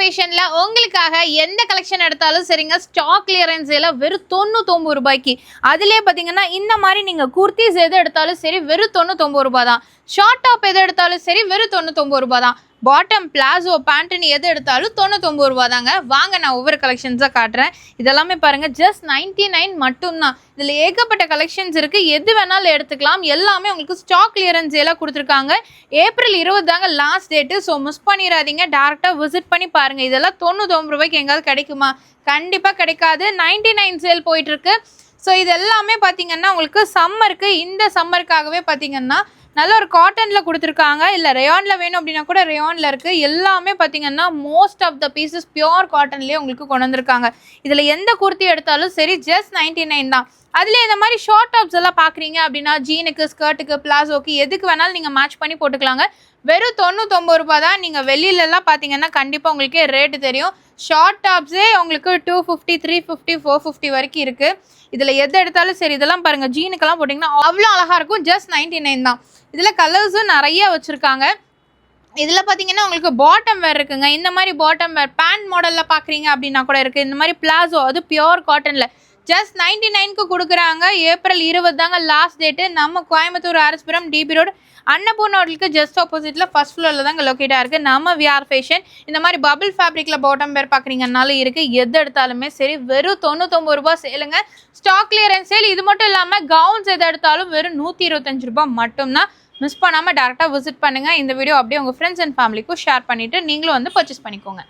ஃபேஷன்ல உங்களுக்காக எந்த கலெக்ஷன் எடுத்தாலும் சரிங்க, ஸ்டாக் கிளியரன்ஸ் சேல வெறும் 99 ரூபாய்க்கு. அதிலே பார்த்தீங்கன்னா இந்த மாதிரி நீங்க குர்த்திஸ் எது எடுத்தாலும் சரி வெறும் 99 ரூபாய் தான். ஷார்ட் டாப் எது எடுத்தாலும் சரி வெறும் 99 ரூபாய் தான். பாட்டம் பிளாசோ பேண்ட்னு எது எடுத்தாலும் 99 ரூபா தாங்க. வாங்க நான் ஒவ்வொரு கலெக்ஷன்ஸாக காட்டுறேன். இதெல்லாமே பாருங்க ஜஸ்ட் 99 மட்டும்தான். இதில் ஏகப்பட்ட கலெக்ஷன்ஸ் இருக்கு, எது வேணாலும் எடுத்துக்கலாம். எல்லாமே உங்களுக்கு ஸ்டாக் கிளியரன்ஸ் எல்லாம் கொடுத்துருக்காங்க. ஏப்ரல் 20 தாங்க லாஸ்ட் டேட்டு. ஸோ மிஸ் பண்ணிடாதீங்க, டேரெக்டாக விசிட் பண்ணி பாருங்க. இதெல்லாம் 99 ரூபாய்க்கு எங்காவது கிடைக்குமா? கண்டிப்பாக கிடைக்காது. 99 சேல் போயிட்டு இருக்கு. ஸோ இது எல்லாமே பார்த்தீங்கன்னா உங்களுக்கு சம்மருக்கு, இந்த சம்மருக்காகவே பார்த்தீங்கன்னா நல்ல ஒரு காட்டனில் கொடுத்துருக்காங்க. இல்லை ரேயானில் வேணும் அப்படின்னா கூட ரேயானில் இருக்குது. எல்லாமே பார்த்தீங்கன்னா most of the pieces pure காட்டன்லேயே உங்களுக்கு கொண்டு வந்திருக்காங்க. இதில் எந்த குர்த்தி எடுத்தாலும் சரி ஜஸ்ட் 99 தான். அதில் இந்த மாதிரி ஷார்ட் டாப்ஸ் எல்லாம் பார்க்குறீங்க அப்படின்னா ஜீனுக்கு, ஸ்கர்ட்டுக்கு, பிளாசோக்கு எதுக்கு வேணாலும் நீங்கள் மேட்ச் பண்ணி போட்டுக்கலாங்க. வெறும் 99 ரூபாய் தான். நீங்கள் வெளியிலலாம் பார்த்தீங்கன்னா கண்டிப்பாக உங்களுக்கு ரேட்டு தெரியும். ஷார்ட் டாப்ஸே உங்களுக்கு 250, 350, 450 வரைக்கும் இருக்குது. இதில் எது எடுத்தாலும் சரி. இதெல்லாம் பாருங்கள், ஜீனுக்கெல்லாம் போட்டிங்கன்னா அவ்வளோ அழகாக இருக்கும். ஜஸ்ட் 99 தான். இதில் கலர்ஸும் நிறைய வச்சுருக்காங்க. இதில் பார்த்தீங்கன்னா உங்களுக்கு பாட்டம் வேர் இருக்குங்க. இந்த மாதிரி பாட்டம் வேர் பேண்ட் மாடலில் பார்க்குறீங்க அப்படின்னா கூட இருக்குது. இந்த மாதிரி பிளாசோ, அது பியோர் காட்டனில் ஜஸ்ட் 99க்கு கொடுக்குறாங்க. ஏப்ரல் 20 தாங்க லாஸ்ட் டேட்டு. நம்ம கோயம்புத்தூர் ஆர்எஸ்புரம் டிபி ரோடு அன்னபூர்ணா ஹோட்டலுக்கு ஜஸ்ட் ஆப்போசிட்டில் ஃபர்ஸ்ட் ஃப்ளோரில் தாங்க லொக்கேட்டாக இருக்குது நம்ம விஆர் ஃபேஷன். இந்த மாதிரி பபிள் ஃபேப்ரிக்கில் பாட்டம் வேர் பார்க்குறீங்கனாலும் இருக்குது. எது எடுத்தாலுமே சரி வெறும் 99 ரூபாய் சேலுங்க. Stock clearance sale. இது மட்டும் இல்லாமல் கவுன்ஸ் எது எடுத்தாலும் வெறும் 125 ரூபாய் மட்டும்தான். மிஸ் பண்ணாமல் டேரெக்டாக விசிட் பண்ணுங்கள். இந்த வீடியோ அப்படியே உங்கள் ஃப்ரெண்ட்ஸ் அண்ட் ஃபேமிலிக்கும் ஷேர் பண்ணிவிட்டு நீங்களும் வந்து பர்ச்சேஸ் பண்ணிக்கோங்க.